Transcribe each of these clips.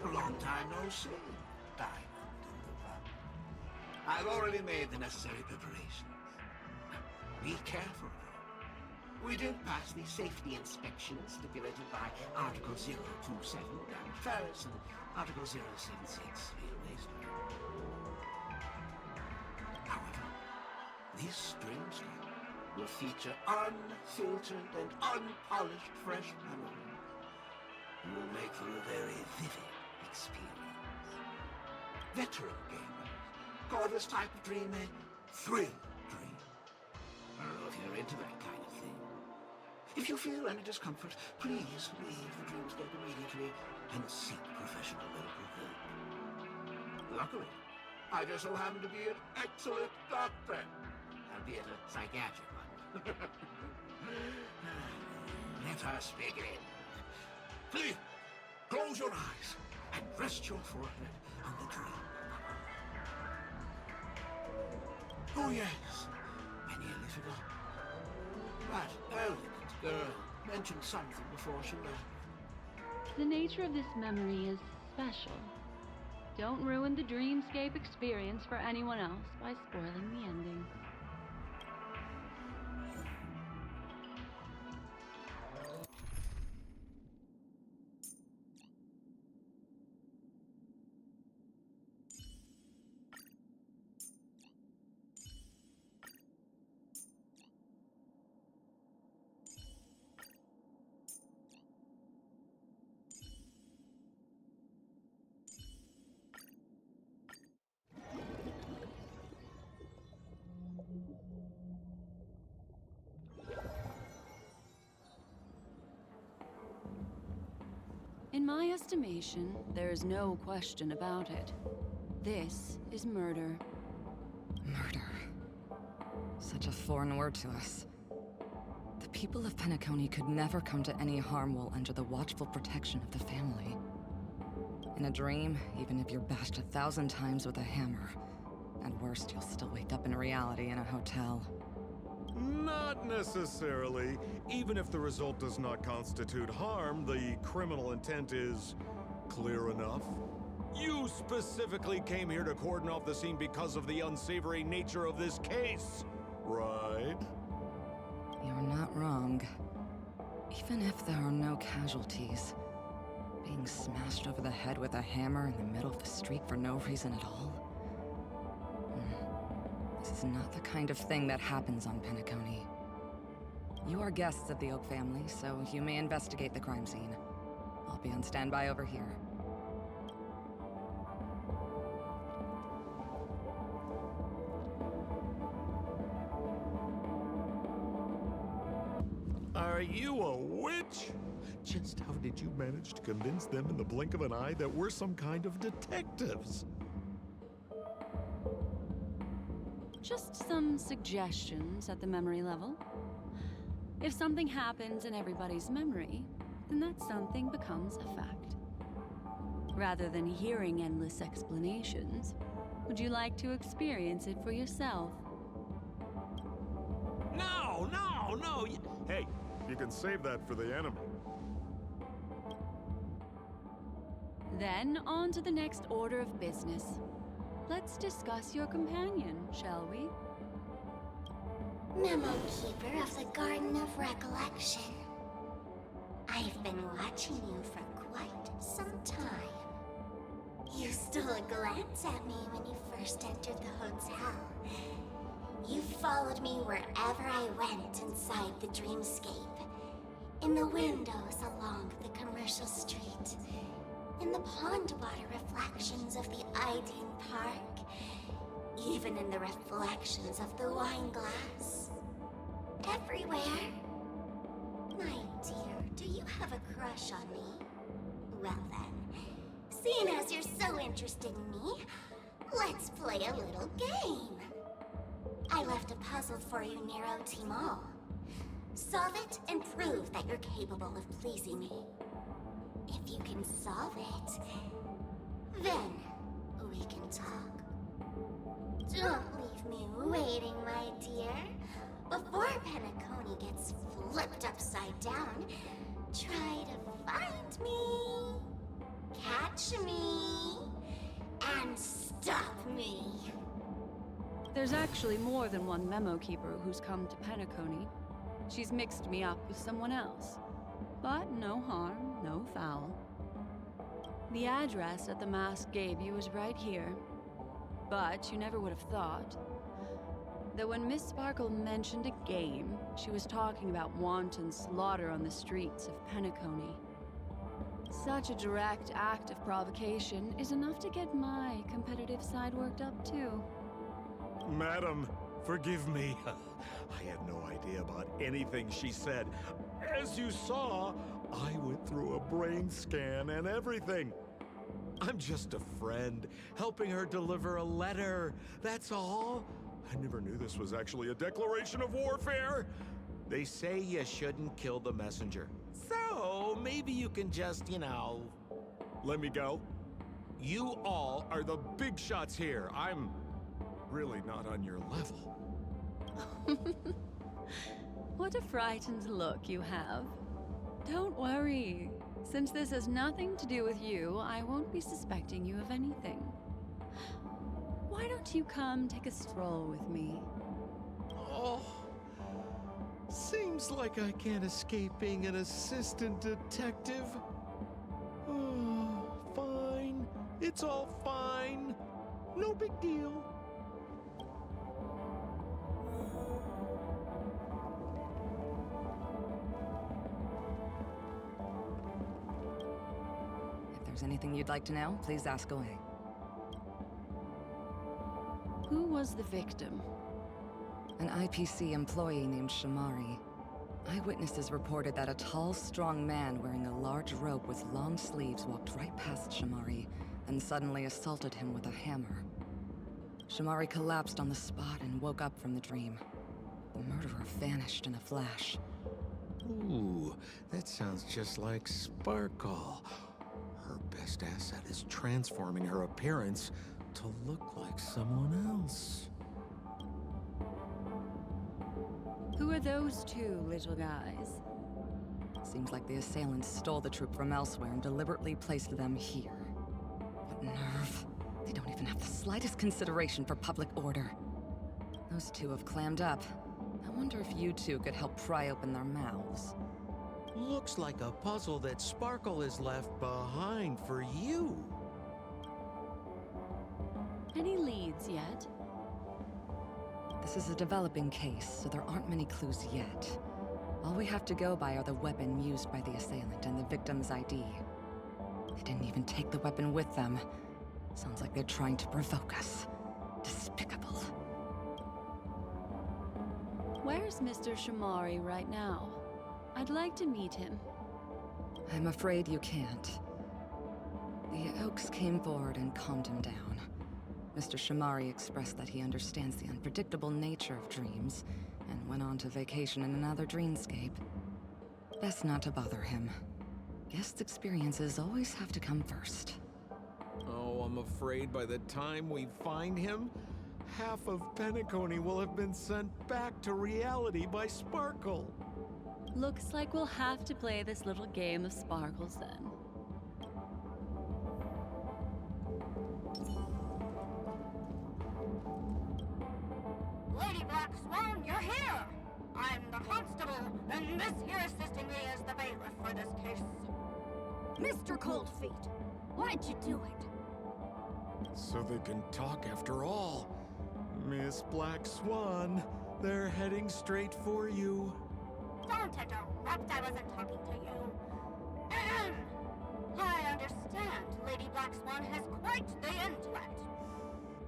Long time no see, Diamond in the Rough. I've already made the necessary preparations. Be careful, though. We did pass the safety inspection stipulated by Article 027, damage Ferris, and Article 076, real waste. However, this dreamscape will feature unfiltered and unpolished fresh memory. You will make for a very vivid experience. Veteran gamers call this type of dream a thrill dream. I don't know if you're into that kind of thing. If you feel any discomfort, please leave the dreamscape immediately and seek professional medical help. Luckily, I just so happen to be an excellent doctor, albeit a psychiatric one. Let us begin. Please, close your eyes and rest your forehead on the dream. Oh yes, many a little. That elegant girl mentioned something before she left. The nature of this memory is special. Don't ruin the dreamscape experience for anyone else by spoiling the ending. In my estimation, there is no question about it. This is murder. Murder. Such a foreign word to us. The people of Penacony could never come to any harm while under the watchful protection of the family. In a dream, even if you're bashed 1,000 times with a hammer, at worst, you'll still wake up in reality in a hotel. Not necessarily. Even if the result does not constitute harm, the criminal intent is clear enough. You specifically came here to cordon off the scene because of the unsavory nature of this case, right? You're not wrong. Even if there are no casualties, being smashed over the head with a hammer in the middle of the street for no reason at all? This is not the kind of thing that happens on Penacony. You are guests of the Oak family, so you may investigate the crime scene. I'll be on standby over here. Are you a witch? Just how did you manage to convince them in the blink of an eye that we're some kind of detectives? Just some suggestions at the memory level. If something happens in everybody's memory, then that something becomes a fact. Rather than hearing endless explanations, would you like to experience it for yourself? No! Hey, you can save that for the enemy. Then on to the next order of business. Let's discuss your companion, shall we? Memo Keeper of the Garden of Recollection. I've been watching you for quite some time. You stole a glance at me when you first entered the hotel. You followed me wherever I went inside the dreamscape. In the windows along the commercial street. In the pond water reflections of the Ideen Park. Even in the reflections of the wine glass. Everywhere. My dear, do you have a crush on me? Well then, seeing as you're so interested in me, let's play a little game. I left a puzzle for you, Nero Timal. Solve it and prove that you're capable of pleasing me. If you can solve it, then we can talk. Don't leave me waiting, my dear. Before Penacony gets flipped upside down, try to find me. Catch me. There's actually more than one memo keeper who's come to Penacony. She's mixed me up with someone else. But no harm, no foul. The address that the mask gave you is right here. But you never would have thought that when Miss Sparkle mentioned a game, she was talking about wanton slaughter on the streets of Penacony. Such a direct act of provocation is enough to get my competitive side worked up too. Madam, forgive me. I had no idea about anything she said. As you saw, I went through a brain scan and everything. I'm just a friend, helping her deliver a letter. That's all. I never knew this was actually a declaration of warfare. They say you shouldn't kill the messenger. So, maybe you can just, let me go. You all are the big shots here. I'm really not on your level. What a frightened look you have. Don't worry. Since this has nothing to do with you, I won't be suspecting you of anything. Why don't you come take a stroll with me? Oh, seems like I can't escape being an assistant detective. Oh, fine. It's all fine. No big deal. If there's anything you'd like to know, please ask away. Who was the victim? An IPC employee named Shamari. Eyewitnesses reported that a tall, strong man wearing a large robe with long sleeves walked right past Shamari, and suddenly assaulted him with a hammer. Shamari collapsed on the spot and woke up from the dream. The murderer vanished in a flash. Ooh, that sounds just like Sparkle. Her best asset is transforming her appearance to look like someone else. Who are those two little guys? Seems like the assailants stole the troop from elsewhere and deliberately placed them here. What nerve. They don't even have the slightest consideration for public order. Those two have clammed up. I wonder if you two could help pry open their mouths. Looks like a puzzle that Sparkle has left behind for you. Any leads yet? This is a developing case, so there aren't many clues yet. All we have to go by are the weapon used by the assailant and the victim's ID. They didn't even take the weapon with them. Sounds like they're trying to provoke us. Despicable. Where's Mr. Shamari right now? I'd like to meet him. I'm afraid you can't. The Oaks came forward and calmed him down. Mr. Shamari expressed that he understands the unpredictable nature of dreams, and went on to vacation in another dreamscape. Best not to bother him. Guest experiences always have to come first. Oh, I'm afraid by the time we find him, half of Penacony will have been sent back to reality by Sparkle. Looks like we'll have to play this little game of sparkles then. Lady Black Swan, you're here! I'm the constable, and this here assisting me is the bailiff for this case. Mr. Coldfeet, why'd you do it? So they can talk after all. Miss Black Swan, they're heading straight for you. Don't interrupt, I wasn't talking to you. Ahem. I understand Lady Black Swan has quite the intellect.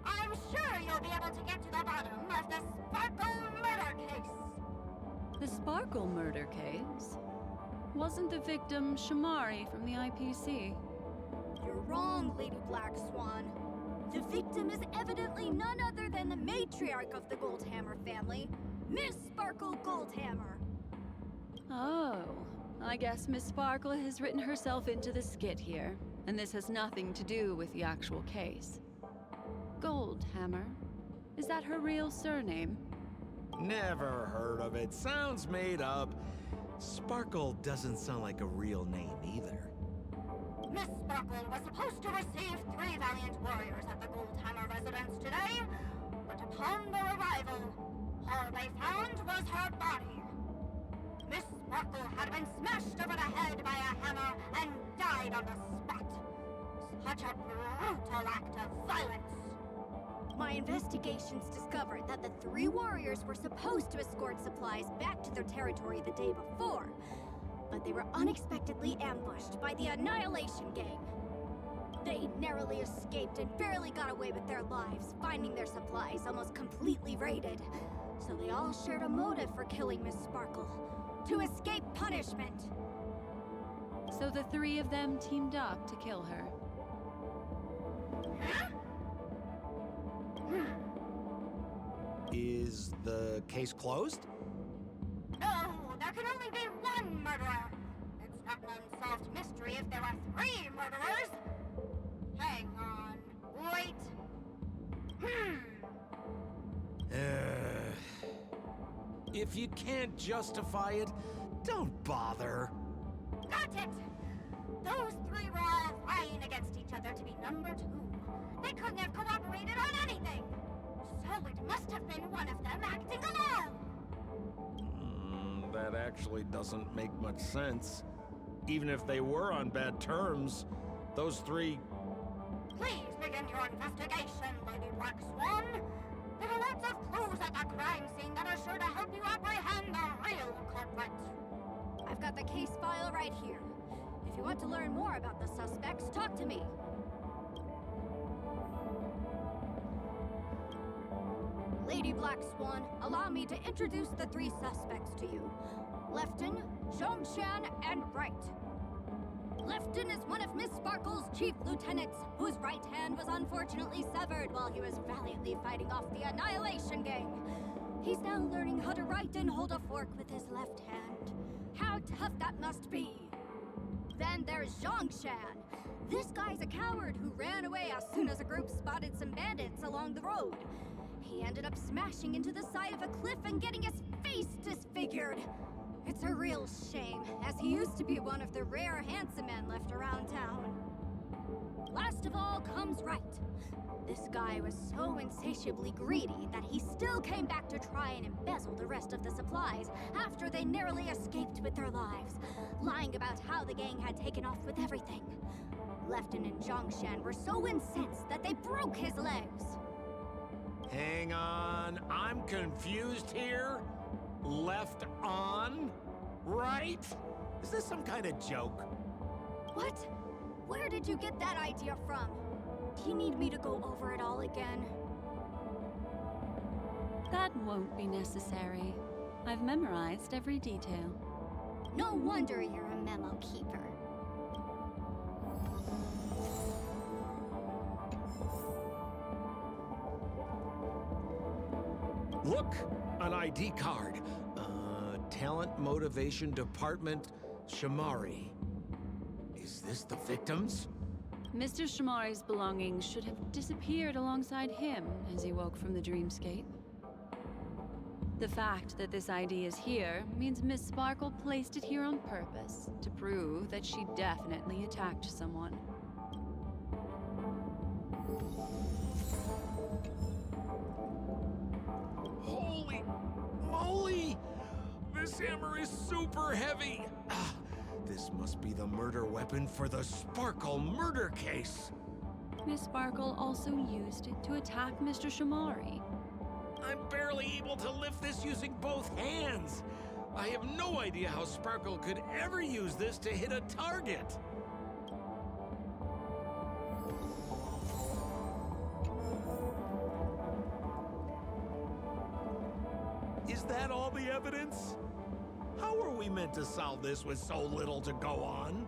I'm sure you'll be able to get to the bottom of the Sparkle murder case. The Sparkle murder case? Wasn't the victim Shamari from the IPC? You're wrong, Lady Black Swan. The victim is evidently none other than the matriarch of the Goldhammer family, Miss Sparkle Goldhammer. Oh, I guess Miss Sparkle has written herself into the skit here, and this has nothing to do with the actual case. Goldhammer? Is that her real surname? Never heard of it. Sounds made up. Sparkle doesn't sound like a real name either. Miss Sparkle was supposed to receive 3 valiant warriors at the Goldhammer residence today, but upon their arrival, all they found was her body. Miss Sparkle had been smashed over the head by a hammer and died on the spot. Such a brutal act of violence. My investigations discovered that the three warriors were supposed to escort supplies back to their territory the day before, but they were unexpectedly ambushed by the Annihilation Gang. They narrowly escaped and barely got away with their lives, finding their supplies almost completely raided. So they all shared a motive for killing Miss Sparkle, to escape punishment. So the three of them teamed up to kill her. Is the case closed? No, there can only be one murderer. It's not an unsolved mystery if there are three murderers. Hang on. Wait. If you can't justify it, don't bother. Got it! Those three were all vying against each other to be number two. They couldn't have cooperated on anything. So it must have been one of them acting alone. That actually doesn't make much sense. Even if they were on bad terms, those three... Please begin your investigation, Lady Black Swan. There are lots of clues at the crime scene that are sure to help you apprehend the real culprit. I've got the case file right here. If you want to learn more about the suspects, talk to me. Lady Black Swan, allow me to introduce the three suspects to you. Lefton, Zhongshan, and Wright. Lefton is one of Miss Sparkle's chief lieutenants, whose right hand was unfortunately severed while he was valiantly fighting off the Annihilation Gang. He's now learning how to write and hold a fork with his left hand. How tough that must be! Then there's Zhongshan. This guy's a coward who ran away as soon as a group spotted some bandits along the road. He ended up smashing into the side of a cliff and getting his face disfigured. It's a real shame, as he used to be one of the rare handsome men left around town. Last of all comes Wright. This guy was so insatiably greedy that he still came back to try and embezzle the rest of the supplies after they narrowly escaped with their lives, lying about how the gang had taken off with everything. Lefton and Zhongshan were so incensed that they broke his legs. Hang on, I'm confused here. Left on? Right? Is this some kind of joke? What? Where did you get that idea from? Do you need me to go over it all again? That won't be necessary. I've memorized every detail. No wonder you're a memo keeper. Look! An ID card. Talent Motivation Department, Shamari. Is this the victims? Mr. Shamari's belongings should have disappeared alongside him as he woke from the dreamscape. The fact that this ID is here means Miss Sparkle placed it here on purpose to prove that she definitely attacked someone. Holy moly! This hammer is super heavy! This must be the murder weapon for the Sparkle murder case! Miss Sparkle also used it to attack Mr. Shamari. I'm barely able to lift this using both hands! I have no idea how Sparkle could ever use this to hit a target! Is that all the evidence? How are we meant to solve this with so little to go on?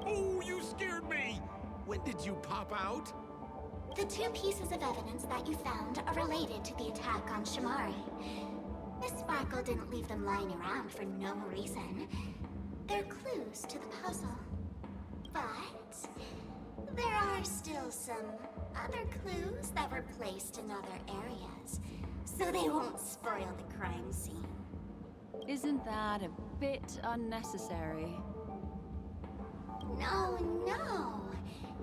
Oh, you scared me! When did you pop out? The two pieces of evidence that you found are related to the attack on Shamari. Miss Sparkle didn't leave them lying around for no reason. They're clues to the puzzle. But there are still some other clues that were placed in other areas, so they won't spoil the crime scene. Isn't that a bit unnecessary? No, no.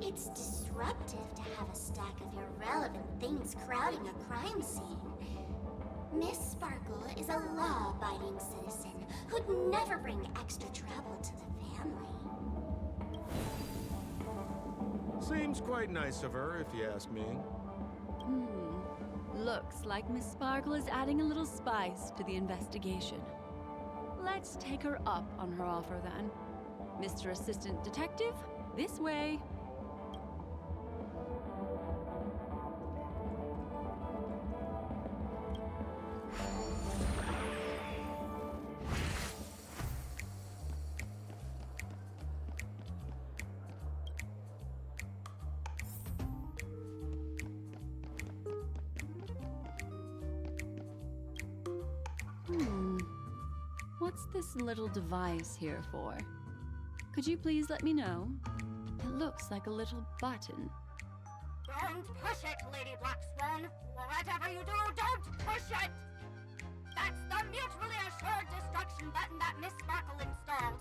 It's disruptive to have a stack of irrelevant things crowding a crime scene. Miss Sparkle is a law-abiding citizen who'd never bring extra trouble to the family. Seems quite nice of her, if you ask me. Looks like Miss Sparkle is adding a little spice to the investigation. Let's take her up on her offer then. Mr. Assistant Detective, this way. What's this little device here for? Could you please let me know? It looks like a little button. Don't push it, Lady Black Swan. Whatever you do, don't push it! That's the mutually assured destruction button that Miss Sparkle installed.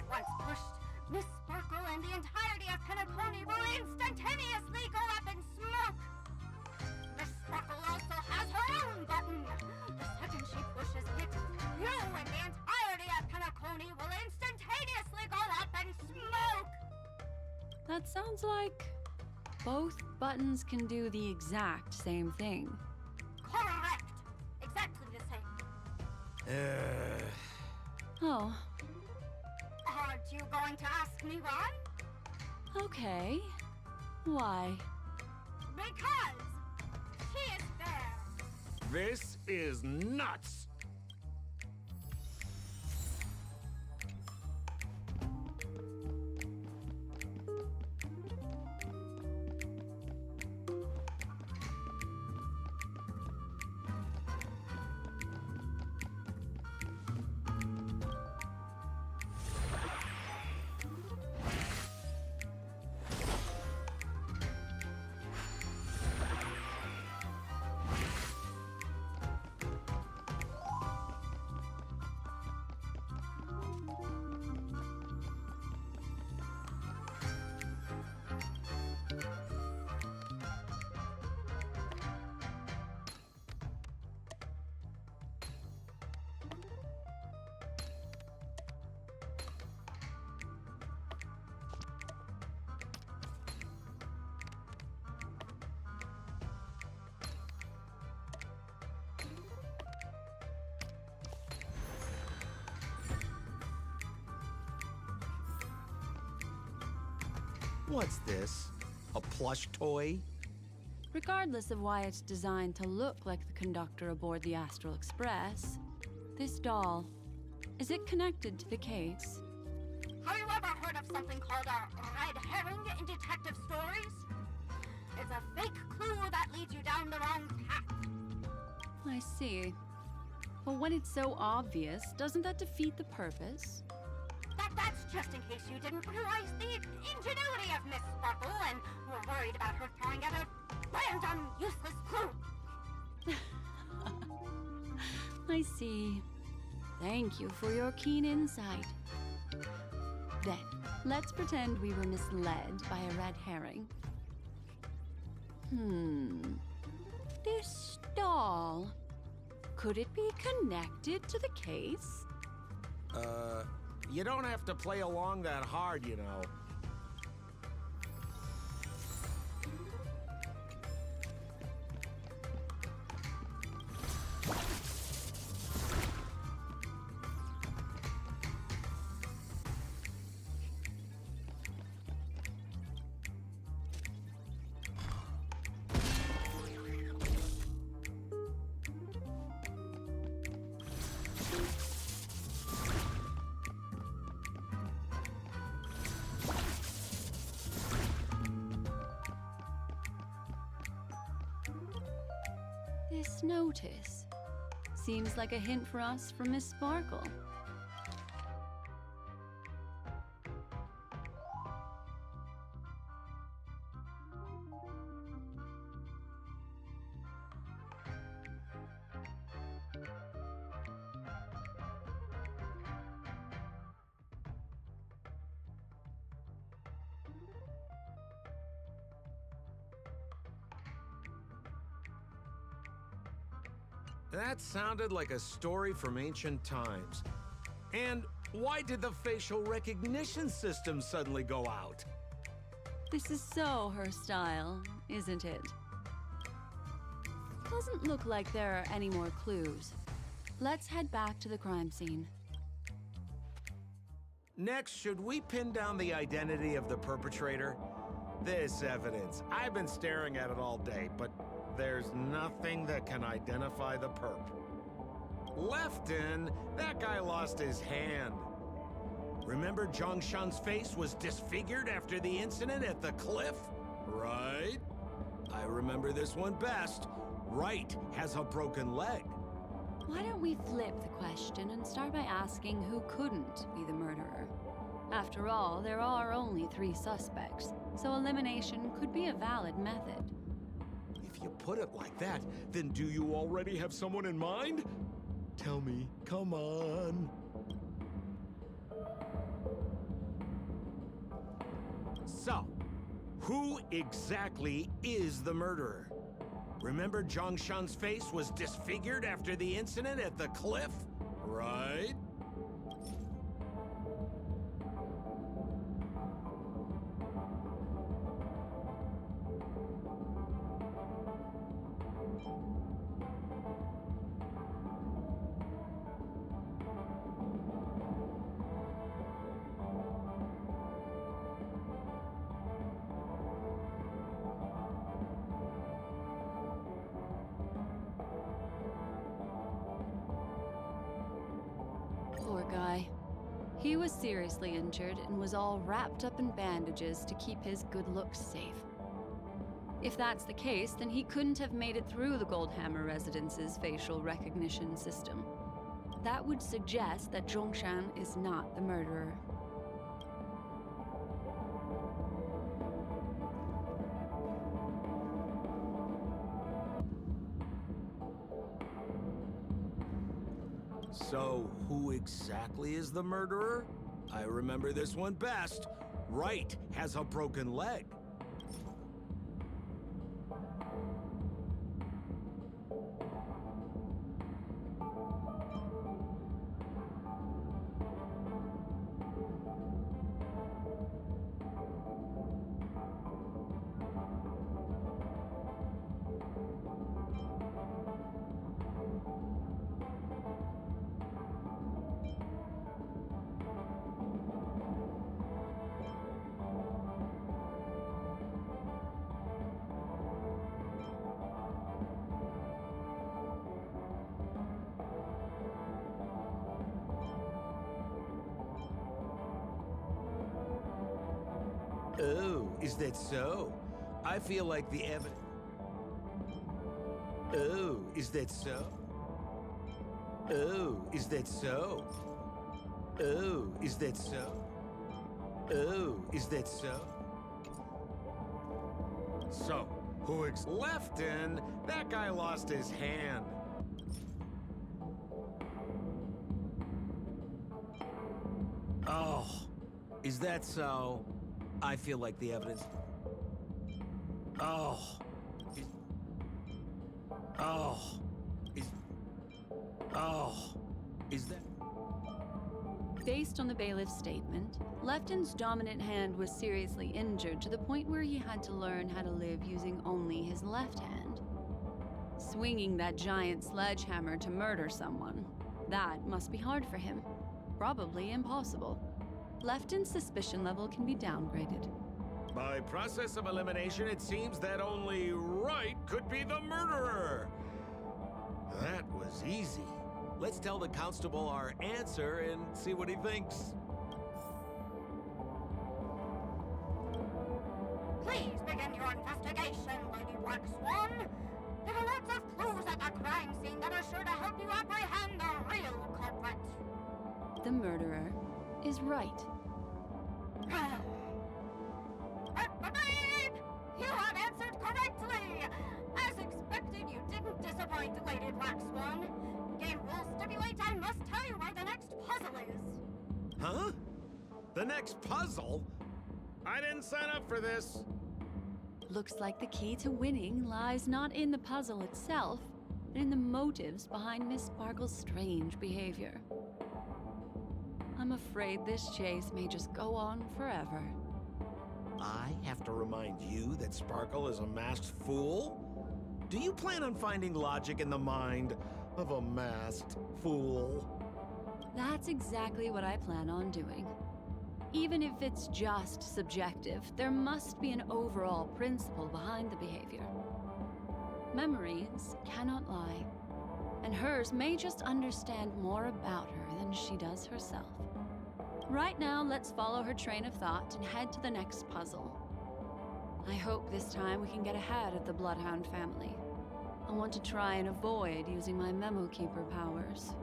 Once pushed, Miss Sparkle and the entirety of Penacony will instantaneously go up in smoke. Miss Sparkle also has her own button. The second she pushes it, you and the entirety of Penacony will instantaneously go up in smoke. That sounds like both buttons can do the exact same thing. Correct. Exactly the same. Oh, Aren't you going to ask me why? okay. Why? Because she is there. This is nuts! What's this? A plush toy? Regardless of why it's designed to look like the conductor aboard the Astral Express, this doll, is it connected to the case? Have you ever heard of something called a red herring in detective stories? It's a fake clue that leads you down the wrong path. I see. But when it's so obvious, doesn't that defeat the purpose? That's just in case you didn't realize the ingenuity of Miss Sparkle and were worried about her throwing out a random, useless clue. I see. Thank you for your keen insight. Then, let's pretend we were misled by a red herring. This doll, could it be connected to the case? You don't have to play along that hard, you know. This notice seems like a hint for us from Miss Sparkle. That sounded like a story from ancient times. And why did the facial recognition system suddenly go out? This is so her style, isn't it? Doesn't look like there are any more clues. Let's head back to the crime scene. Next, should we pin down the identity of the perpetrator? This evidence, I've been staring at it all day, but there's nothing that can identify the perp. Lefton, that guy lost his hand. Remember Zhongshan's face was disfigured after the incident at the cliff? Right? I remember this one best. Right has a broken leg. Why don't we flip the question and start by asking who couldn't be the murderer? After all, there are only 3 suspects, so elimination could be a valid method. If you put it like that, then do you already have someone in mind? Tell me, come on. So, who exactly is the murderer? Remember Zhongshan's face was disfigured after the incident at the cliff? Right? Poor guy. He was seriously injured and was all wrapped up in bandages to keep his good looks safe. If that's the case, then he couldn't have made it through the Goldhammer residence's facial recognition system. That would suggest that Zhongshan is not the murderer. So, who exactly is the murderer? I remember this one best. Right has a broken leg. Oh, is that so? I feel like the evidence... Oh, is that so? Oh, is that so? Oh, is that so? Oh, is that so? So, who Lefton, that guy lost his hand. Oh, is that so? I feel like the evidence... Oh. Is that... Based on the bailiff's statement, Lefton's dominant hand was seriously injured to the point where he had to learn how to live using only his left hand. Swinging that giant sledgehammer to murder someone, that must be hard for him. Probably impossible. Lefton's suspicion level can be downgraded. By process of elimination, it seems that only Wright could be the murderer. That was easy. Let's tell the constable our answer and see what he thinks. Please begin your investigation, Lady Black Swan. There are lots of clues at the crime scene that are sure to help you apprehend the real culprit. The murderer is Wright. Beep! You have answered correctly! As expected, you didn't disappoint, Lady Black Swan. Game rules stipulate I must tell you where the next puzzle is. Huh? The next puzzle? I didn't sign up for this. Looks like the key to winning lies not in the puzzle itself, but in the motives behind Miss Sparkle's strange behavior. I'm afraid this chase may just go on forever. I have to remind you that Sparkle is a masked fool? Do you plan on finding logic in the mind of a masked fool? That's exactly what I plan on doing. Even if it's just subjective, there must be an overall principle behind the behavior. Memories cannot lie, and hers may just understand more about her than she does herself. Right now, let's follow her train of thought and head to the next puzzle. I hope this time we can get ahead of the Bloodhound family. I want to try and avoid using my Memo Keeper powers.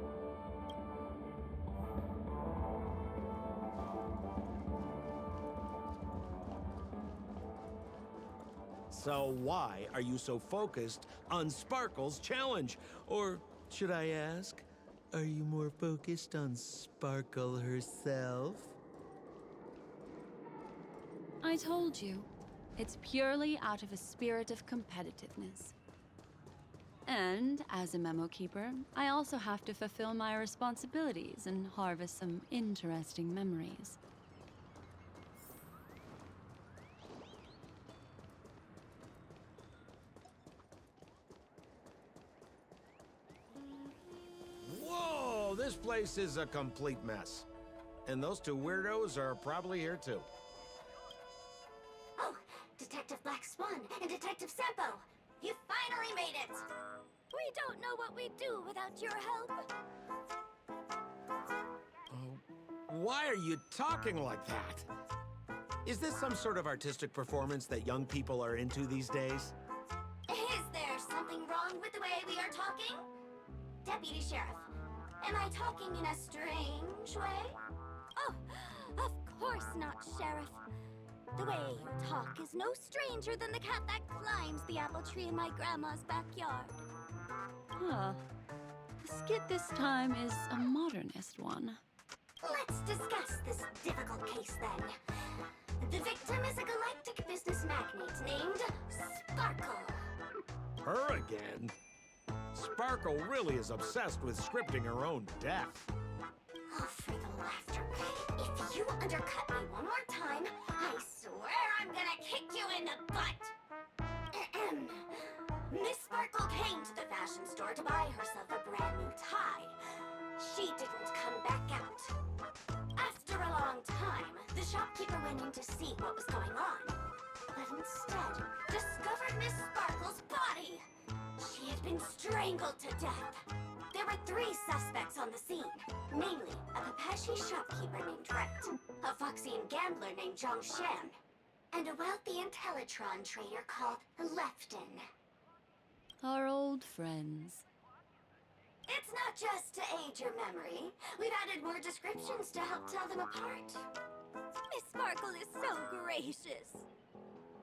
So why are you so focused on Sparkle's challenge? Or should I ask, are you more focused on Sparkle herself? I told you, it's purely out of a spirit of competitiveness. And as a Memo Keeper, I also have to fulfill my responsibilities and harvest some interesting memories. Whoa, this place is a complete mess. And those two weirdos are probably here too. Oh, Detective Black Swan and Detective Sampo! You finally made it! We don't know what we'd do without your help. Why are you talking like that? Is this some sort of artistic performance that young people are into these days? Is there something wrong with the way we are talking? Deputy Sheriff, am I talking in a strange way? Oh, of course not, Sheriff. The way you talk is no stranger than the cat that climbs the apple tree in my grandma's backyard. Huh. The skit this time is a modernist one. Let's discuss this difficult case then. The victim is a galactic business magnate named Sparkle. Her again? Sparkle really is obsessed with scripting her own death. Oh, for the laughter. If you undercut me one more time, I swear I'm gonna kick you in the butt. Ahem. Miss Sparkle came to the fashion store to buy herself a brand new tie. She didn't come back out. After a long time, the shopkeeper went in to see what was going on, but instead discovered Miss Sparkle's body. She had been strangled to death. There were 3 suspects on the scene, namely a Pepashi shopkeeper named Wright, a Foxian gambler named Zhongshan, and a wealthy Intellitron trader called Lefton. Our old friends. It's not just to aid your memory. We've added more descriptions to help tell them apart. Miss Sparkle is so gracious.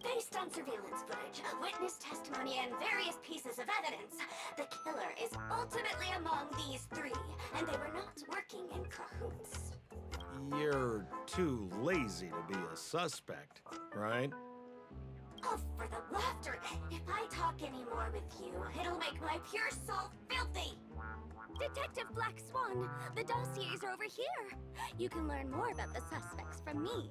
Based on surveillance footage, witness testimony, and various pieces of evidence, the killer is ultimately among these 3, and they were not working in cahoots. You're too lazy to be a suspect, right? Oh, for the laughter! If I talk any more with you, it'll make my pure soul filthy! Detective Black Swan, the dossiers are over here. You can learn more about the suspects from me.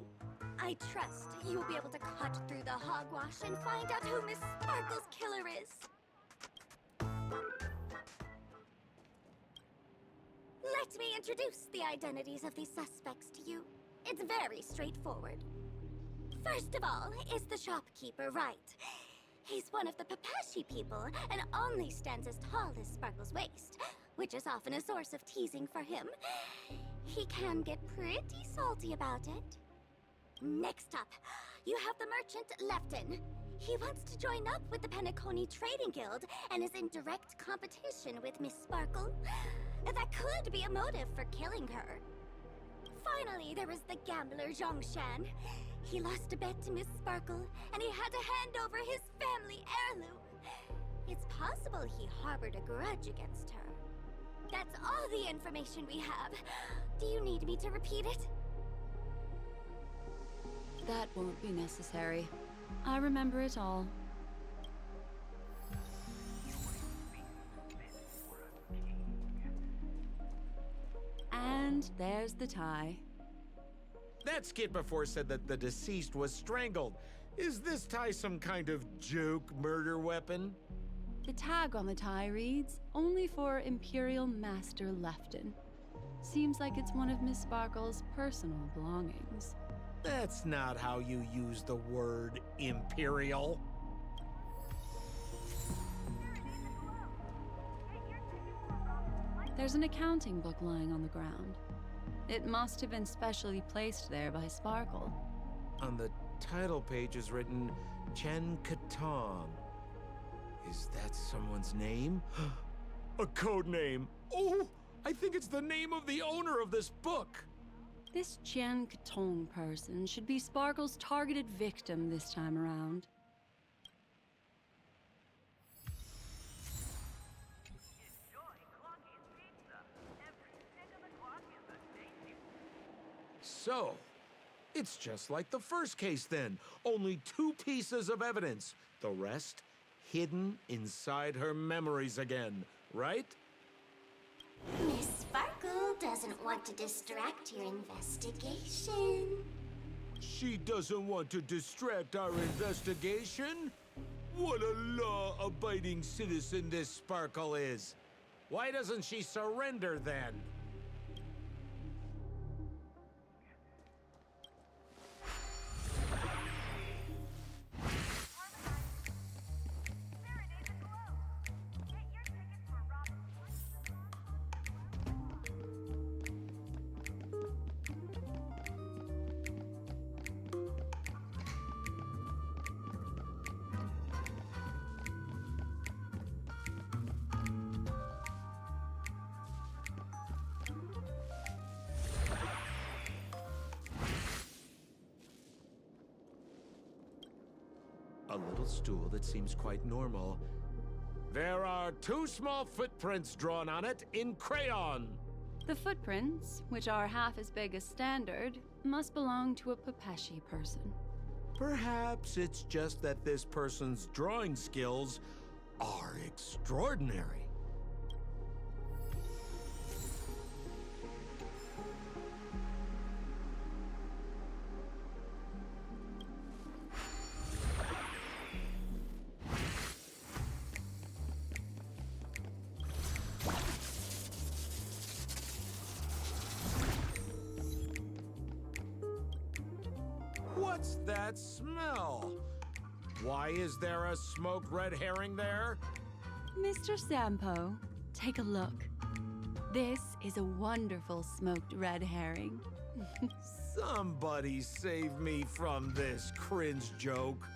I trust you'll be able to cut through the hogwash and find out who Miss Sparkle's killer is. Let me introduce the identities of these suspects to you. It's very straightforward. First of all is the shopkeeper, Wright. He's one of the Pepashi people and only stands as tall as Sparkle's waist, which is often a source of teasing for him. He can get pretty salty about it. Next up, you have the merchant Lefton. He wants to join up with the Penacony Trading Guild and is in direct competition with Miss Sparkle. That could be a motive for killing her. Finally, there is the gambler Zhongshan. He lost a bet to Miss Sparkle, and he had to hand over his family heirloom. It's possible he harbored a grudge against her. That's all the information we have. Do you need me to repeat it? That won't be necessary. I remember it all. And there's the tie. That skit before said that the deceased was strangled. Is this tie some kind of joke murder weapon? The tag on the tie reads, "Only for Imperial Master Lefton." Seems like it's one of Miss Sparkle's personal belongings. That's not how you use the word imperial. There's an accounting book lying on the ground. It must have been specially placed there by Sparkle. On the title page is written Chen Katong. Is that someone's name? A code name. Oh, I think it's the name of the owner of this book. This Jian Katong person should be Sparkle's targeted victim this time around. So, it's just like the first case then. Only 2 pieces of evidence. The rest hidden inside her memories again, right? Miss Sparkle doesn't want to distract your investigation. She doesn't want to distract our investigation? What a law-abiding citizen this Sparkle is. Why doesn't she surrender then? A little stool that seems quite normal. There are 2 small footprints drawn on it in crayon. The footprints, which are half as big as standard, must belong to a Pepeshi person. Perhaps it's just that this person's drawing skills are extraordinary. What's that smell? Why is there a smoked red herring there? Mr. Sampo, take a look. This is a wonderful smoked red herring. Somebody save me from this cringe joke.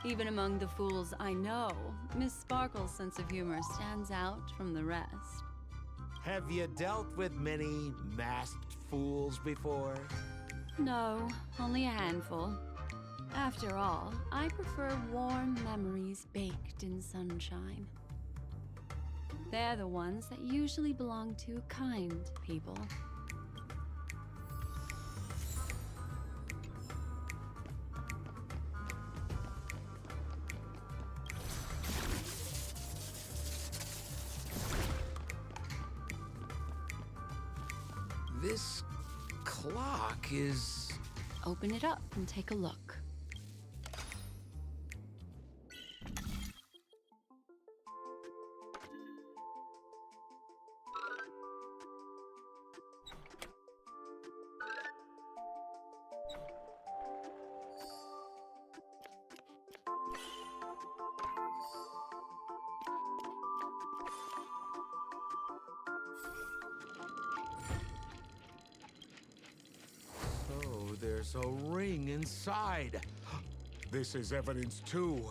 Even among the fools I know, Miss Sparkle's sense of humor stands out from the rest. Have you dealt with many masked fools before? No, only a handful. After all, I prefer warm memories baked in sunshine. They're the ones that usually belong to kind people. This clock is... Open it up and take a look. There's a ring inside. This is evidence too.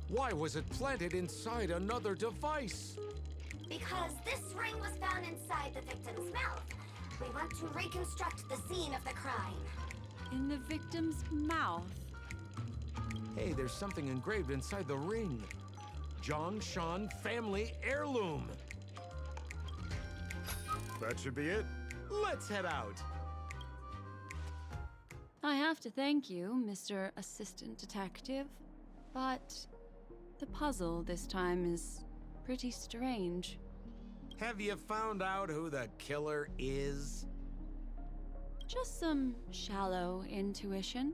Why was it planted inside another device? Because this ring was found inside the victim's mouth. We want to reconstruct the scene of the crime. In the victim's mouth. Hey, there's something engraved inside the ring. Zhongshan family heirloom. That should be it. Let's head out. I have to thank you, Mr. Assistant Detective, but the puzzle this time is pretty strange. Have you found out who the killer is? Just some shallow intuition.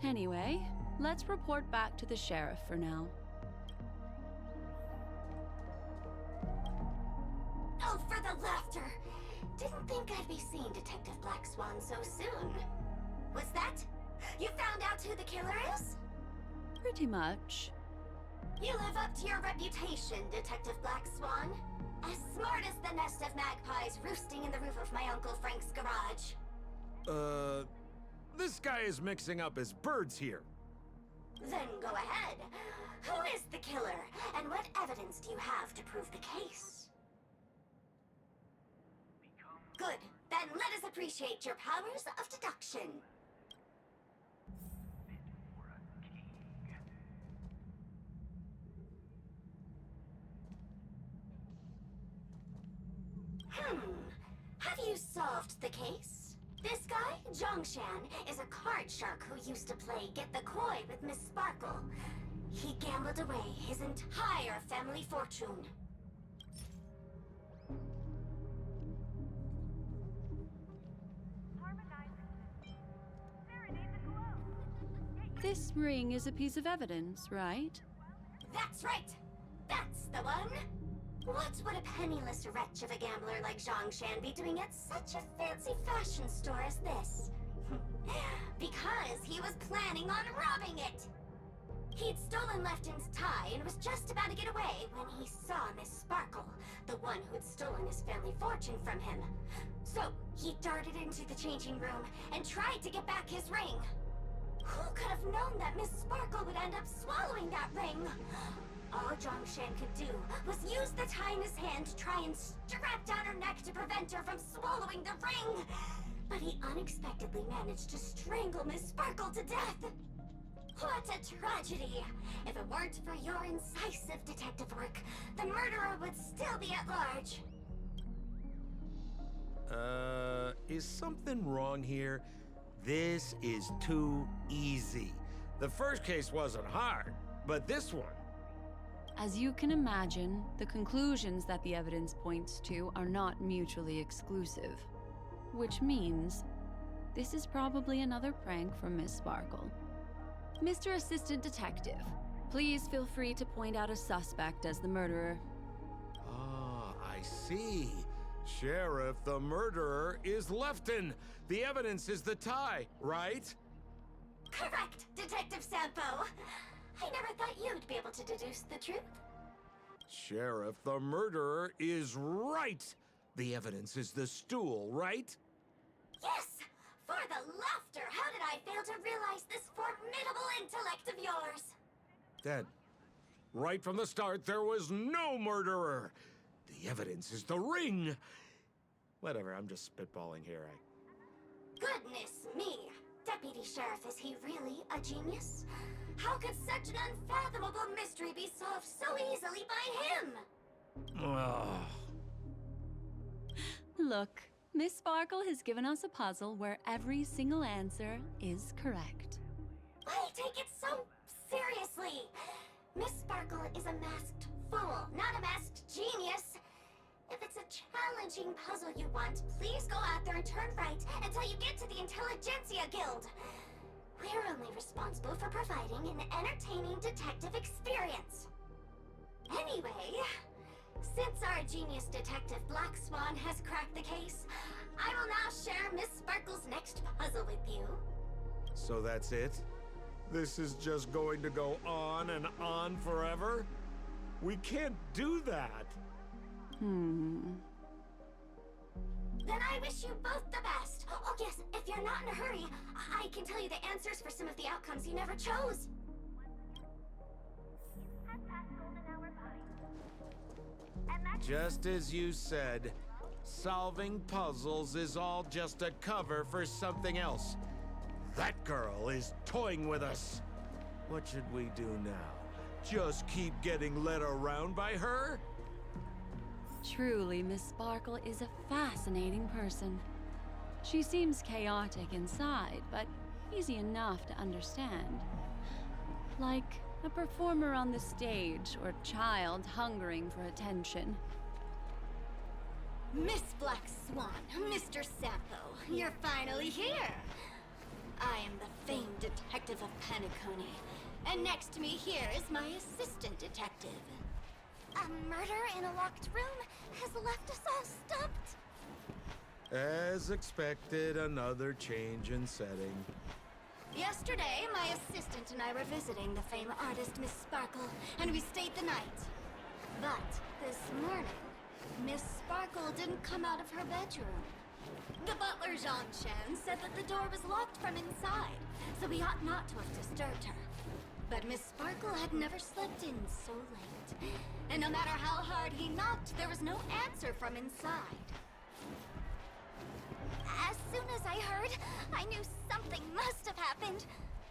Anyway, let's report back to the sheriff for now. Oh, for the laughter! Didn't think I'd be seeing Detective Black Swan so soon. Was that? You found out who the killer is? Pretty much. You live up to your reputation, Detective Black Swan. As smart as the nest of magpies roosting in the roof of my Uncle Frank's garage. This guy is mixing up his birds here. Then go ahead. Who is the killer, and what evidence do you have to prove the case? Good. Then let us appreciate your powers of deduction. Have you solved the case? This guy, Zhongshan, is a card shark who used to play Get the Koi with Miss Sparkle. He gambled away his entire family fortune. This ring is a piece of evidence, right? That's right! That's the one! What would a penniless wretch of a gambler like Zhongshan be doing at such a fancy fashion store as this? Because he was planning on robbing it! He'd stolen Lefton's tie and was just about to get away when he saw Miss Sparkle, the one who'd stolen his family fortune from him. So he darted into the changing room and tried to get back his ring. Who could have known that Miss Sparkle would end up swallowing that ring? All Zhongshan could do was use the tie in his hand to try and strap down her neck to prevent her from swallowing the ring. But he unexpectedly managed to strangle Miss Sparkle to death. What a tragedy! If it weren't for your incisive detective work, the murderer would still be at large. Is something wrong here? This is too easy. The first case wasn't hard, but this one... As you can imagine, the conclusions that the evidence points to are not mutually exclusive. Which means, this is probably another prank from Miss Sparkle. Mr. Assistant Detective, please feel free to point out a suspect as the murderer. Ah, I see. Sheriff, the murderer is Lefton. The evidence is the tie, right? Correct, Detective Sampo. I never thought you'd be able to deduce the truth. Sheriff, the murderer is right. The evidence is the stool, right? Yes! For the laughter, how did I fail to realize this formidable intellect of yours? Then, right from the start, there was no murderer. The evidence is the ring. Whatever, I'm just spitballing here. Goodness me! Deputy Sheriff, is he really a genius? How could such an unfathomable mystery be solved so easily by him? Ugh. Look, Miss Sparkle has given us a puzzle where every single answer is correct. Why take it so seriously? Miss Sparkle is a masked fool, not a masked genius. If it's a challenging puzzle you want, please go out there and turn right until you get to the Intelligentsia Guild. We're only responsible for providing an entertaining detective experience. Anyway, since our genius detective Black Swan has cracked the case, I will now share Miss Sparkle's next puzzle with you. So that's it? This is just going to go on and on forever? We can't do that. Then I wish you both the best. Oh yes, if you're not in a hurry, I can tell you the answers for some of the outcomes you never chose. Just as you said, solving puzzles is all just a cover for something else. That girl is toying with us. What should we do now? Just keep getting led around by her? Truly, Miss Sparkle is a fascinating person. She seems chaotic inside, but easy enough to understand. Like a performer on the stage or a child hungering for attention. Miss Black Swan, Mr. Sampo, you're finally here. I am the famed detective of Penacony, and next to me here is my assistant detective. A murder in a locked room has left us all stumped. As expected, another change in setting. Yesterday, my assistant and I were visiting the famed artist Miss Sparkle, and we stayed the night. But this morning, Miss Sparkle didn't come out of her bedroom. The butler, Jean-Chen, said that the door was locked from inside, so we ought not to have disturbed her. But Miss Sparkle had never slept in so late, and no matter how hard he knocked, there was no answer from inside. As soon as I heard, I knew something must have happened.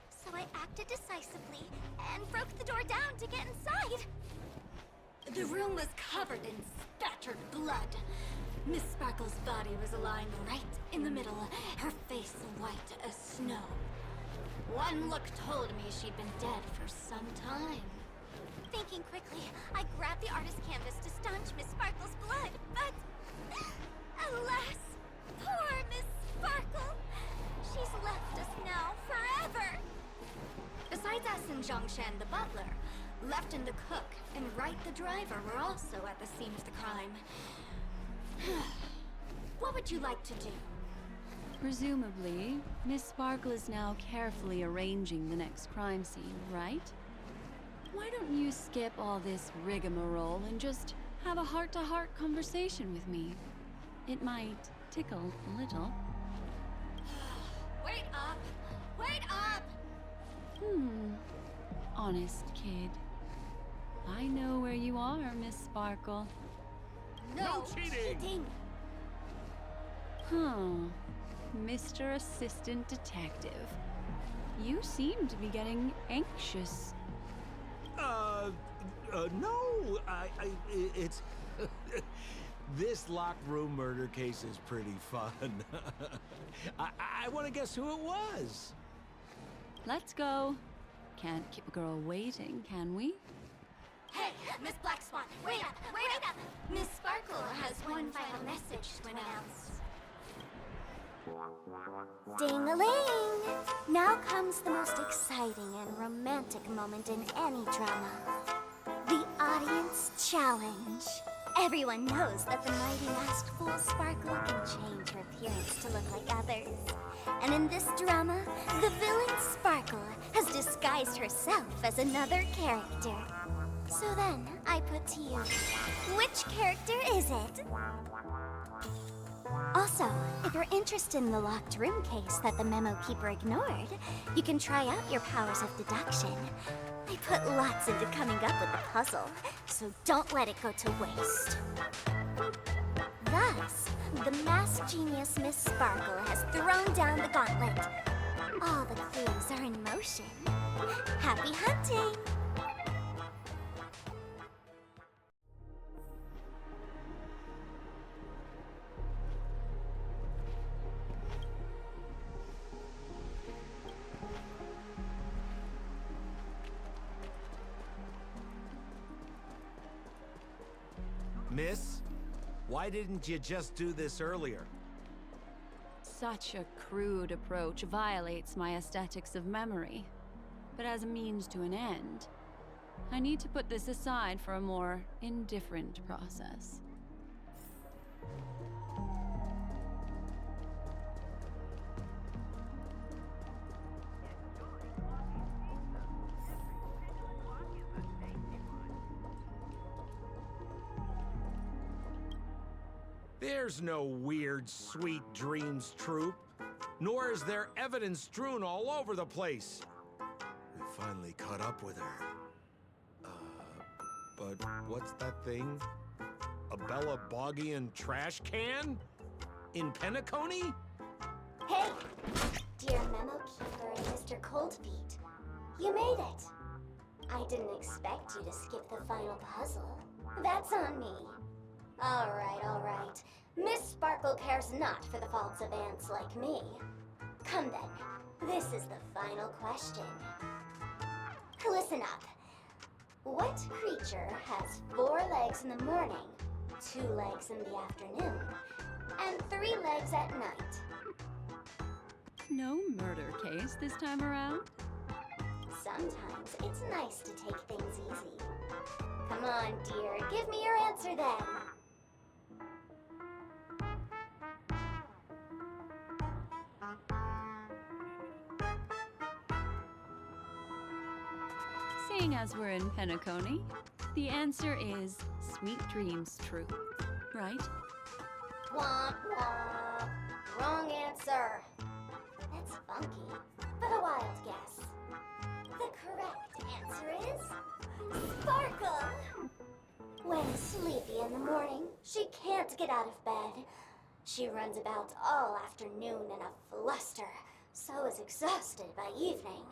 So I acted decisively and broke the door down to get inside. The room was covered in spattered blood. Miss Sparkle's body was lying right in the middle, her face white as snow. One look told me she'd been dead for some time. Thinking quickly, I grabbed the artist canvas to staunch Miss Sparkle's blood, but alas, poor Miss Sparkle. She's left us now forever. Besides us and Zhongshan the butler, Lefton the cook and Wright the driver were also at the scene of the crime. What would you like to do? Presumably, Miss Sparkle is now carefully arranging the next crime scene, right? Why don't you skip all this rigmarole and just have a heart-to-heart conversation with me? It might tickle a little. Wait up! Wait up! Honest kid. I know where you are, Miss Sparkle. No cheating! Huh. Mr. Assistant Detective. You seem to be getting anxious. No, it's... This locked room murder case is pretty fun. I want to guess who it was. Let's go. Can't keep a girl waiting, can we? Hey, Miss Black Swan, wait up! Wait up! Miss Sparkle has one final message to announce. Ding-a-ling! Now comes the most exciting and romantic moment in any drama. The audience challenge. Everyone knows that the mighty masked fool Sparkle can change her appearance to look like others. And in this drama, the villain Sparkle has disguised herself as another character. So then, I put to you, which character is it? Also, if you're interested in the locked room case that the memo keeper ignored, you can try out your powers of deduction. I put lots into coming up with the puzzle, so don't let it go to waste. Thus, the masked genius Miss Sparkle has thrown down the gauntlet. All the clues are in motion. Happy hunting! Miss, why didn't you just do this earlier? Such a crude approach violates my aesthetics of memory. But as a means to an end, I need to put this aside for a more indifferent process. There's no weird, sweet dreams troupe, nor is there evidence strewn all over the place. We finally caught up with her. But what's that thing? A Bella Boggian trash can? In Penacony? Hey, dear memo keeper and Mr. Coldfeet, you made it. I didn't expect you to skip the final puzzle. That's on me. All right. Miss Sparkle cares not for the faults of ants like me. Come then, this is the final question. Listen up. What creature has 4 legs in the morning 2 legs in the afternoon, and 3 legs at night. No murder case this time around? Sometimes it's nice to take things easy. Come on, dear, give me your answer then. Seeing as we're in Penacony, the answer is Sweet Dreams True, right? Womp womp. Wrong answer. That's funky, but a wild guess. The correct answer is Sparkle. When sleepy in the morning, she can't get out of bed. She runs about all afternoon in a fluster, so is exhausted by evening,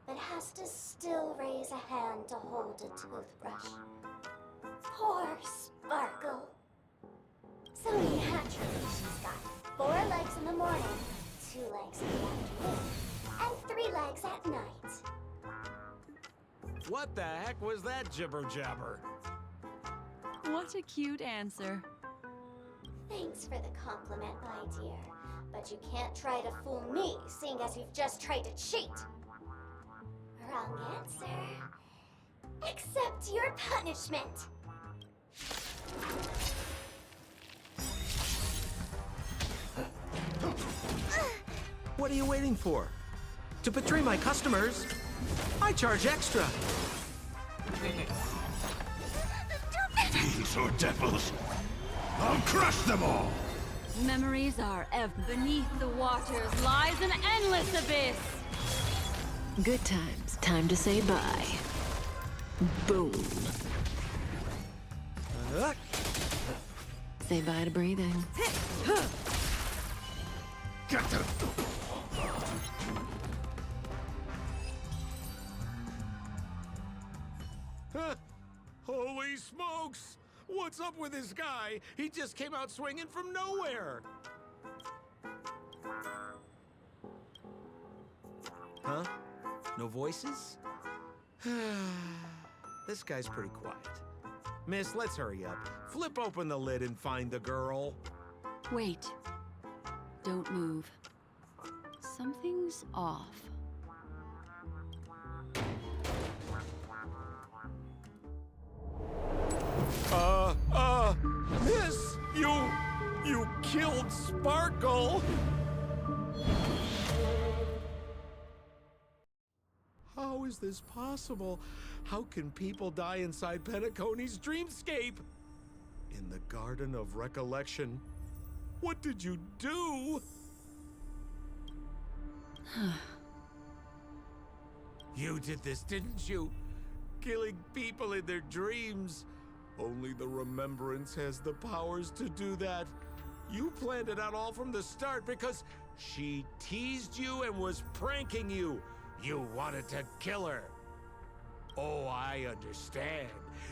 but has to still raise a hand to hold a toothbrush. Poor Sparkle. So naturally, she's got 4 legs in the morning, 2 legs in the afternoon, and 3 legs at night. What the heck was that jibber-jabber? What a cute answer. Thanks for the compliment, my dear. But you can't try to fool me, seeing as you've just tried to cheat. Wrong answer. Accept your punishment. What are you waiting for? To betray my customers, I charge extra. These are devils. I'll crush them all. Memories are beneath the waters lies an endless abyss. Good times. Time to say bye. Boom. Say bye to breathing. Get them. Holy smokes! What's up with this guy? He just came out swinging from nowhere. Huh? No voices? This guy's pretty quiet. Miss, let's hurry up. Flip open the lid and find the girl. Wait. Don't move. Something's off. Miss, you killed Sparkle. How is this possible? How can people die inside Penacony's dreamscape? In the Garden of Recollection. What did you do? You did this, didn't you? Killing people in their dreams. Only the Remembrance has the powers to do that. You planned it out all from the start because she teased you and was pranking you. You wanted to kill her. Oh, I understand.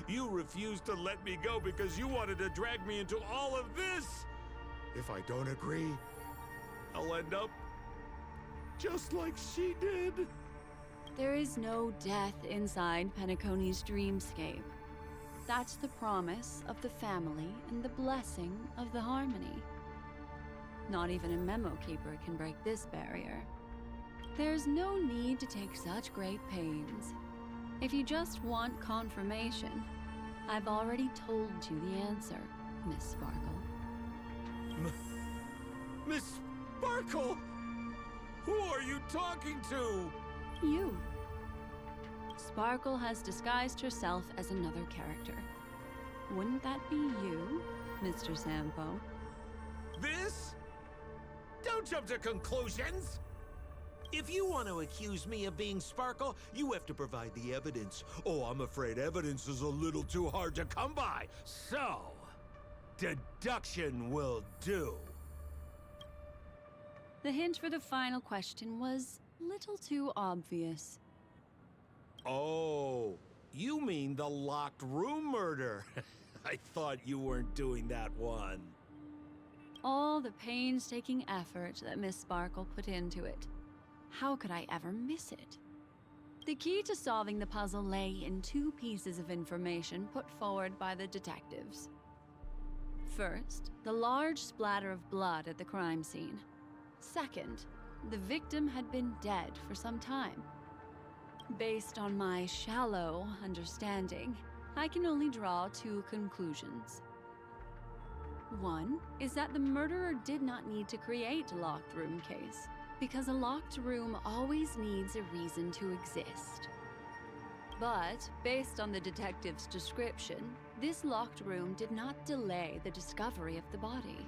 You refused to let me go because you wanted to drag me into all of this. If I don't agree, I'll end up just like she did. There is no death inside Penacony's dreamscape. That's the promise of the family and the blessing of the harmony. Not even a memo keeper can break this barrier. There's no need to take such great pains. If you just want confirmation, I've already told you the answer, Miss Sparkle. Miss Sparkle? Who are you talking to? You. Sparkle has disguised herself as another character. Wouldn't that be you, Mr. Sampo? This? Don't jump to conclusions! If you want to accuse me of being Sparkle, you have to provide the evidence. Oh, I'm afraid evidence is a little too hard to come by. So, deduction will do. The hint for the final question was little too obvious. Oh, you mean the locked room murder. I thought you weren't doing that one. All the painstaking effort that Miss Sparkle put into it. How could I ever miss it? The key to solving the puzzle lay in 2 pieces of information put forward by the detectives. First, the large splatter of blood at the crime scene. Second, the victim had been dead for some time. Based on my shallow understanding, I can only draw two conclusions. One is that the murderer did not need to create a locked room case, because a locked room always needs a reason to exist. But, based on the detective's description, this locked room did not delay the discovery of the body.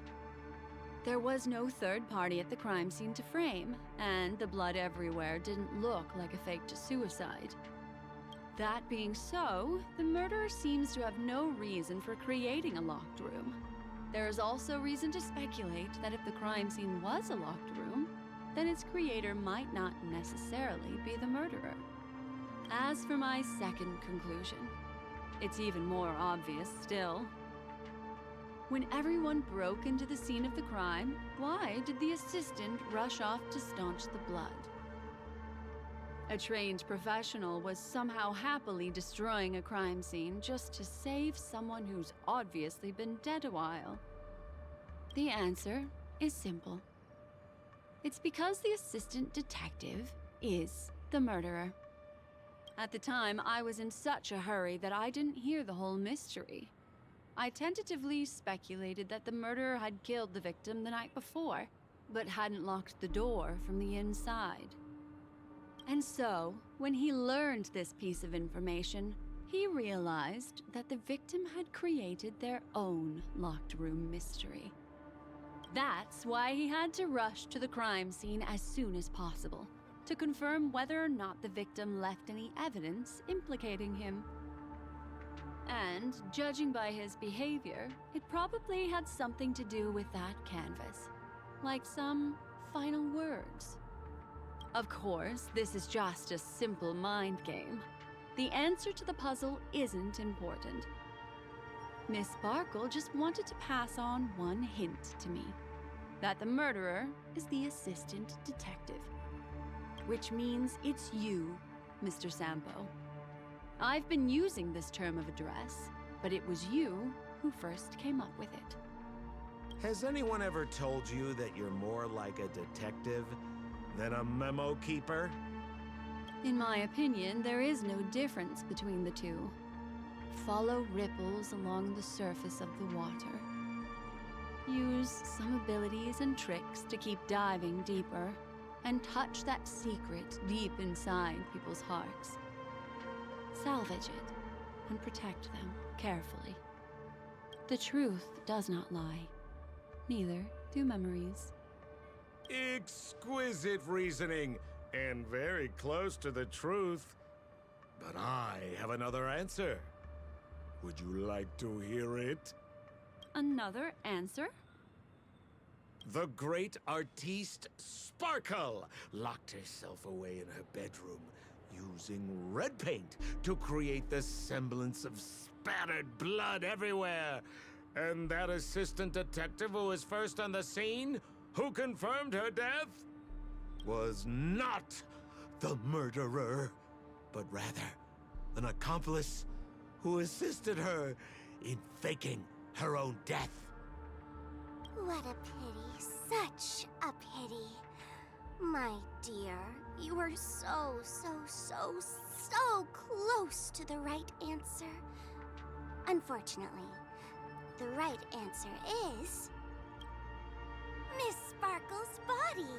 There was no third party at the crime scene to frame, and the blood everywhere didn't look like a faked suicide. That being so, the murderer seems to have no reason for creating a locked room. There is also reason to speculate that if the crime scene was a locked room, then its creator might not necessarily be the murderer. As for my second conclusion, it's even more obvious still. When everyone broke into the scene of the crime, why did the assistant rush off to staunch the blood? A trained professional was somehow happily destroying a crime scene just to save someone who's obviously been dead a while. The answer is simple. It's because the assistant detective is the murderer. At the time, I was in such a hurry that I didn't hear the whole mystery. I tentatively speculated that the murderer had killed the victim the night before, but hadn't locked the door from the inside. And so, when he learned this piece of information, he realized that the victim had created their own locked room mystery. That's why he had to rush to the crime scene as soon as possible, to confirm whether or not the victim left any evidence implicating him. And, judging by his behavior, it probably had something to do with that canvas, like some final words. Of course, this is just a simple mind game. The answer to the puzzle isn't important. Miss Sparkle just wanted to pass on one hint to me, that the murderer is the assistant detective. Which means it's you, Mr. Sampo. I've been using this term of address, but it was you who first came up with it. Has anyone ever told you that you're more like a detective than a memo keeper? In my opinion, there is no difference between the two. Follow ripples along the surface of the water. Use some abilities and tricks to keep diving deeper, and touch that secret deep inside people's hearts. Salvage it, and protect them carefully. The truth does not lie. Neither do memories. Exquisite reasoning, and very close to the truth. But I have another answer. Would you like to hear it? Another answer? The great artiste Sparkle locked herself away in her bedroom using red paint to create the semblance of spattered blood everywhere. And that assistant detective who was first on the scene, who confirmed her death, was not the murderer, but rather an accomplice who assisted her in faking her own death. What a pity, such a pity. My dear, you were so close to the right answer. Unfortunately, the right answer is Miss Sparkle's body.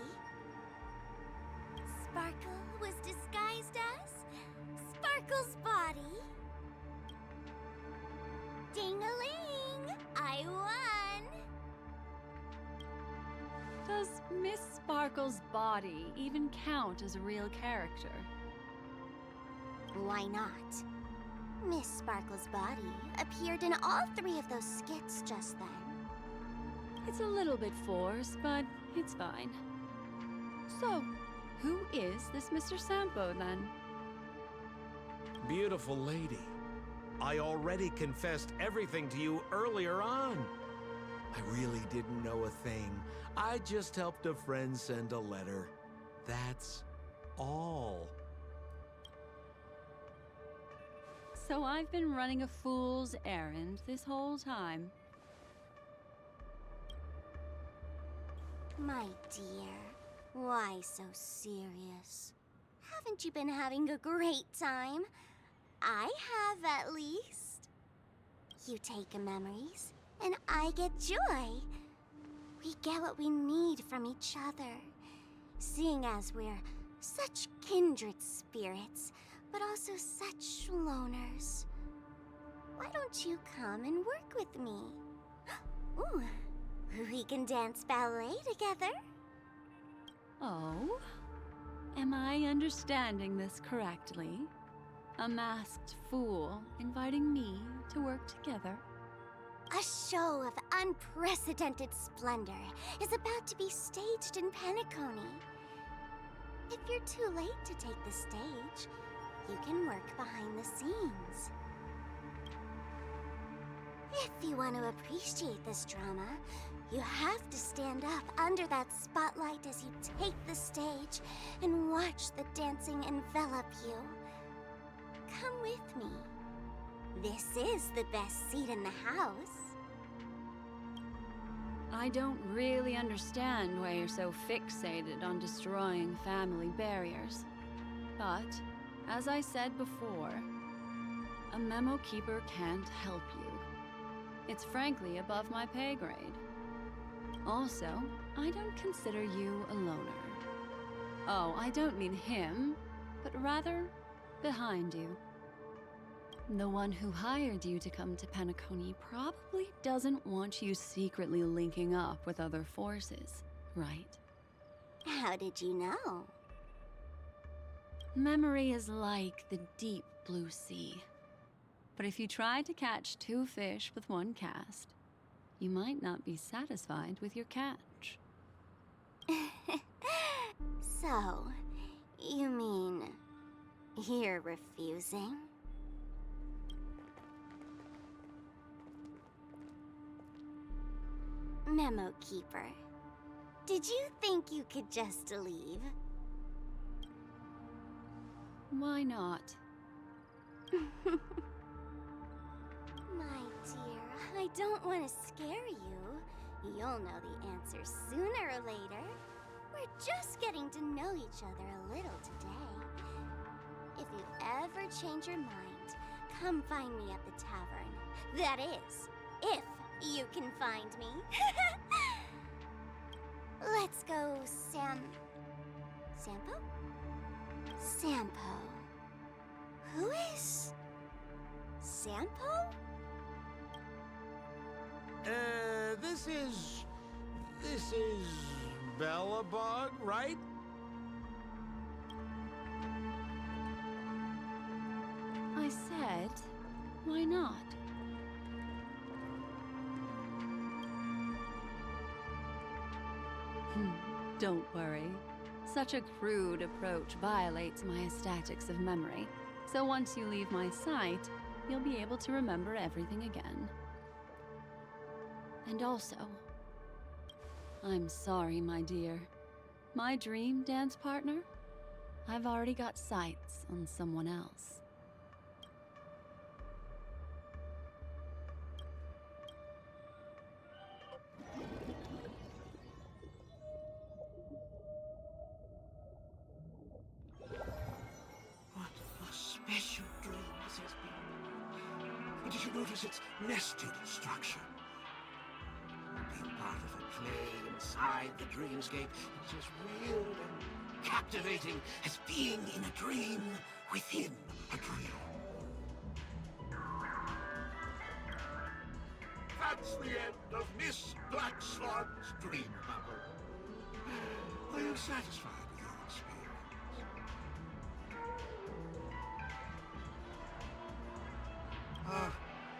Sparkle was disguised as Sparkle's body. Ding-a-ling! I won! Does Miss Sparkle's body even count as a real character? Why not? Miss Sparkle's body appeared in all three of those skits just then. It's a little bit forced, but it's fine. So, who is this Mr. Sampo, then? Beautiful lady, I already confessed everything to you earlier on. I really didn't know a thing. I just helped a friend send a letter. That's all. So I've been running a fool's errand this whole time. My dear, why so serious? Haven't you been having a great time? I have, at least. You take memories, and I get joy. We get what we need from each other, seeing as we're such kindred spirits, but also such loners. Why don't you come and work with me? Ooh, we can dance ballet together. Oh? Am I understanding this correctly? A masked fool inviting me to work together? A show of unprecedented splendor is about to be staged in Penacony. If you're too late to take the stage, you can work behind the scenes. If you want to appreciate this drama, you have to stand up under that spotlight as you take the stage and watch the dancing envelop you. Come with me. This is the best seat in the house. I don't really understand why you're so fixated on destroying family barriers. But, as I said before, a memo keeper can't help you. It's frankly above my pay grade. Also, I don't consider you a loner. Oh, I don't mean him, but rather behind you. The one who hired you to come to Penacony probably doesn't want you secretly linking up with other forces, right? How did you know? Memory is like the deep blue sea. But if you try to catch two fish with one cast, you might not be satisfied with your catch. So, you mean you're refusing? Memo Keeper, did you think you could just leave? Why not? My dear, I don't want to scare you. You'll know the answer sooner or later. We're just getting to know each other a little today. If you ever change your mind, come find me at the tavern. That is, if you can find me. Let's go, Sampo? Sampo. Who is Sampo? This is Bellabog, right? I said, why not? Don't worry. Such a crude approach violates my statics of memory. So once you leave my sight, you'll be able to remember everything again. And also, I'm sorry, my dear. My dream dance partner? I've already got sights on someone else. What a special dream this has been. Did you notice its nested structure? Being part of a play inside the dreamscape is as weird and captivating as being in a dream within a dream. That's the end of Miss Black Swan's dream bubble. Are you satisfied with your experience?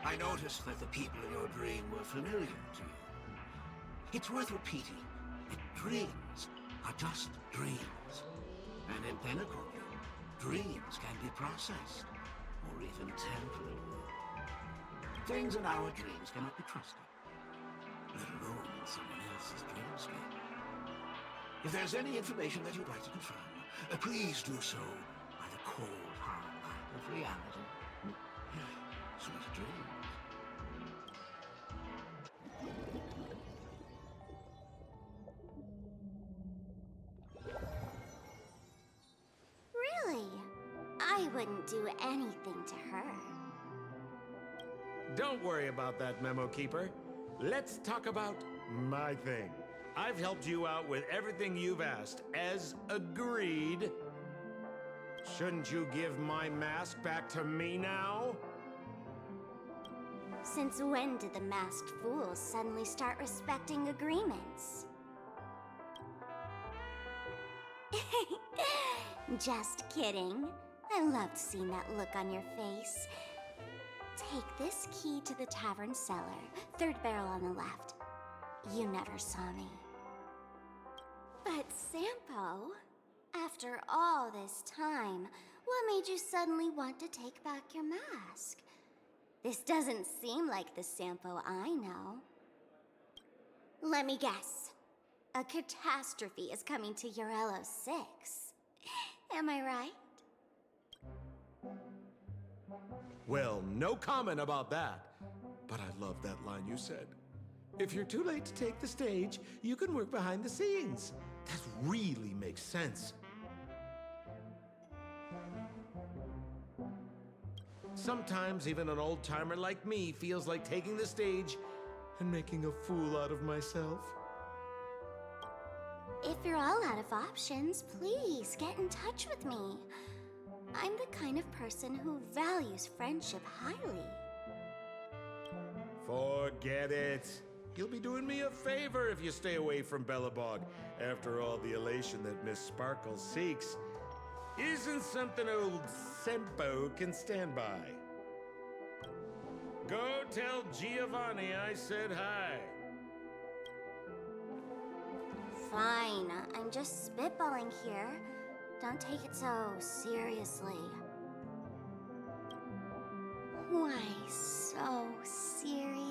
I noticed that the people in your dream were familiar to you. It's worth repeating that dreams are just dreams. And in Penacony, dreams can be processed, or even tempered. Things in our dreams cannot be trusted, let alone in someone else's dreamscape. If there's any information that you'd like to confirm, please do so by the cold, hard light of reality. Sweet dreams. wouldn't do anything to her. Don't worry about that, Memo Keeper. Let's talk about my thing. I've helped you out with everything you've asked, as agreed. Shouldn't you give my mask back to me now? Since when did the masked fools suddenly start respecting agreements? Just kidding. I loved seeing that look on your face. Take this key to the tavern cellar, third barrel on the left. You never saw me. But Sampo, after all this time, what made you suddenly want to take back your mask? This doesn't seem like the Sampo I know. Let me guess. A catastrophe is coming to Urello 6. Am I right? Well, no comment about that. But I love that line you said. If you're too late to take the stage, you can work behind the scenes. That really makes sense. Sometimes even an old-timer like me feels like taking the stage and making a fool out of myself. If you're all out of options, please get in touch with me. I'm the kind of person who values friendship highly. Forget it. You'll be doing me a favor if you stay away from Bellabog. After all, the elation that Miss Sparkle seeks isn't something old Sempo can stand by. Go tell Giovanni I said hi. Fine, I'm just spitballing here. Don't take it so seriously. Why so serious?